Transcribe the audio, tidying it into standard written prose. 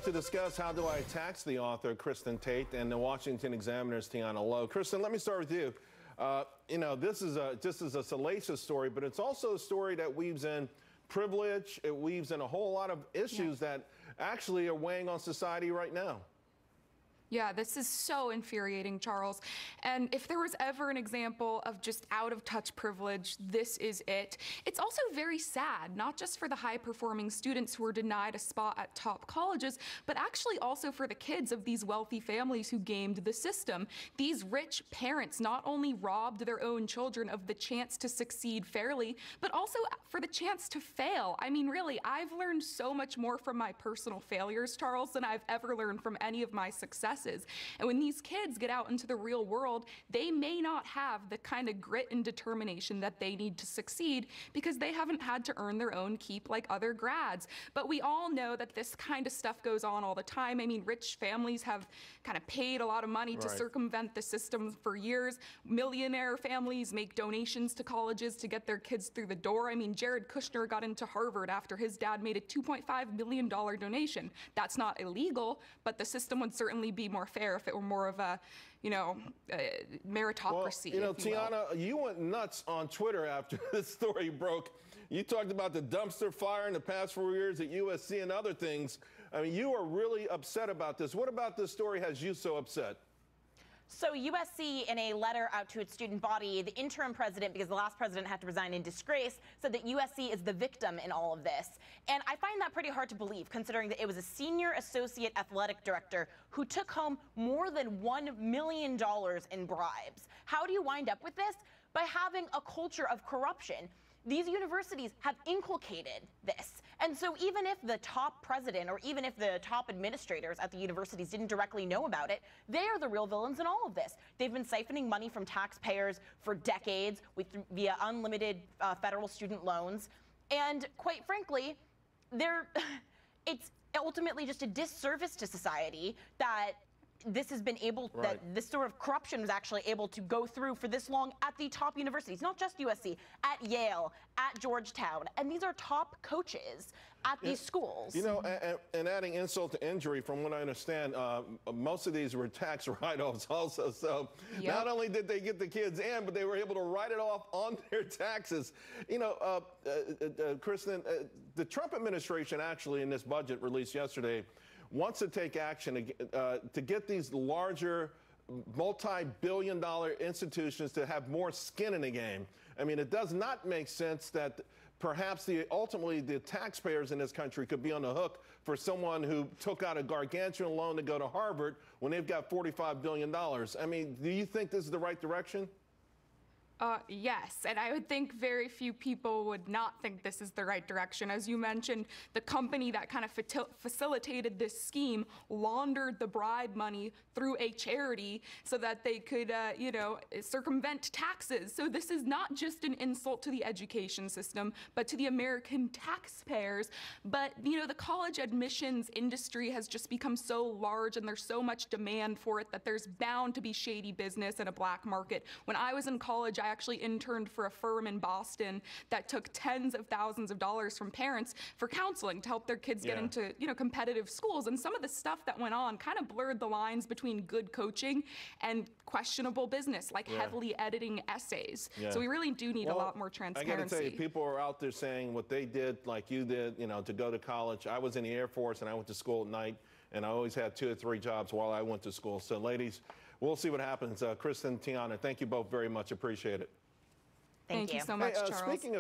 To discuss how do I tax the author Kristin Tate and the Washington Examiner's Tiana Lowe. Kristin, let me start with you. This is a salacious story, but it's also a story that weaves in privilege. It weaves in a whole lot of issues that actually are weighing on society right now. Yeah, this is so infuriating, Charles. And if there was ever an example of just out-of-touch privilege, this is it. It's also very sad, not just for the high-performing students who are denied a spot at top colleges, but actually also for the kids of these wealthy families who gamed the system. These rich parents not only robbed their own children of the chance to succeed fairly, but also for the chance to fail. I mean, really, I've learned so much more from my personal failures, Charles, than I've ever learned from any of my successes. And when these kids get out into the real world, they may not have the kind of grit and determination that they need to succeed because they haven't had to earn their own keep like other grads. But we all know that this kind of stuff goes on all the time. I mean, rich families have kind of paid a lot of money to circumvent the system for years. Millionaire families make donations to colleges to get their kids through the door. I mean, Jared Kushner got into Harvard after his dad made a $2.5 million donation. That's not illegal, but the system would certainly be more fair if it were more of a, meritocracy. Well, Tiana, you went nuts on Twitter after this story broke. You talked about the dumpster fire in the past 4 years at USC and other things. I mean, you are really upset about this. What about this story has you so upset? So USC, in a letter out to its student body, the interim president, because the last president had to resign in disgrace, said that USC is the victim in all of this. And I find that pretty hard to believe, considering that it was a senior associate athletic director who took home more than $1 million in bribes. How do you wind up with this? By having a culture of corruption. These universities have inculcated this. And so even if the top president or even if the top administrators at the universities didn't directly know about it, they are the real villains in all of this. They've been siphoning money from taxpayers for decades via unlimited federal student loans. And quite frankly, it's ultimately just a disservice to society that this has been able, that this sort of corruption was actually able to go through for this long at the top universities, not just USC, at Yale, at Georgetown. And these are top coaches at these schools. You know, and adding insult to injury, from what I understand, most of these were tax write-offs also. So not only did they get the kids in, but they were able to write it off on their taxes. You know, Kristin, the Trump administration actually in this budget released yesterday wants to take action to get these larger multi-billion-dollar institutions to have more skin in the game. I mean, it does not make sense that perhaps ultimately the taxpayers in this country could be on the hook for someone who took out a gargantuan loan to go to Harvard when they've got $45 billion. I mean, do you think this is the right direction? Yes, and I would think very few people would not think this is the right direction. As you mentioned, the company that kind of facilitated this scheme laundered the bribe money through a charity so that they could, circumvent taxes. So this is not just an insult to the education system, but to the American taxpayers. But, the college admissions industry has just become so large and there's so much demand for it that there's bound to be shady business and a black market. When I was in college, I actually interned for a firm in Boston that took tens of thousands of dollars from parents for counseling to help their kids get into, competitive schools. And some of the stuff that went on kind of blurred the lines between good coaching and questionable business, like heavily editing essays. So we really do need a lot more transparency. I got to tell you, people are out there saying what they did, like you did, to go to college. I was in the Air Force and I went to school at night, and I always had 2 or 3 jobs while I went to school. So, ladies, we'll see what happens. Kristin, Tiana, thank you both very much. Appreciate it. Thank you so much, Charles. Speaking of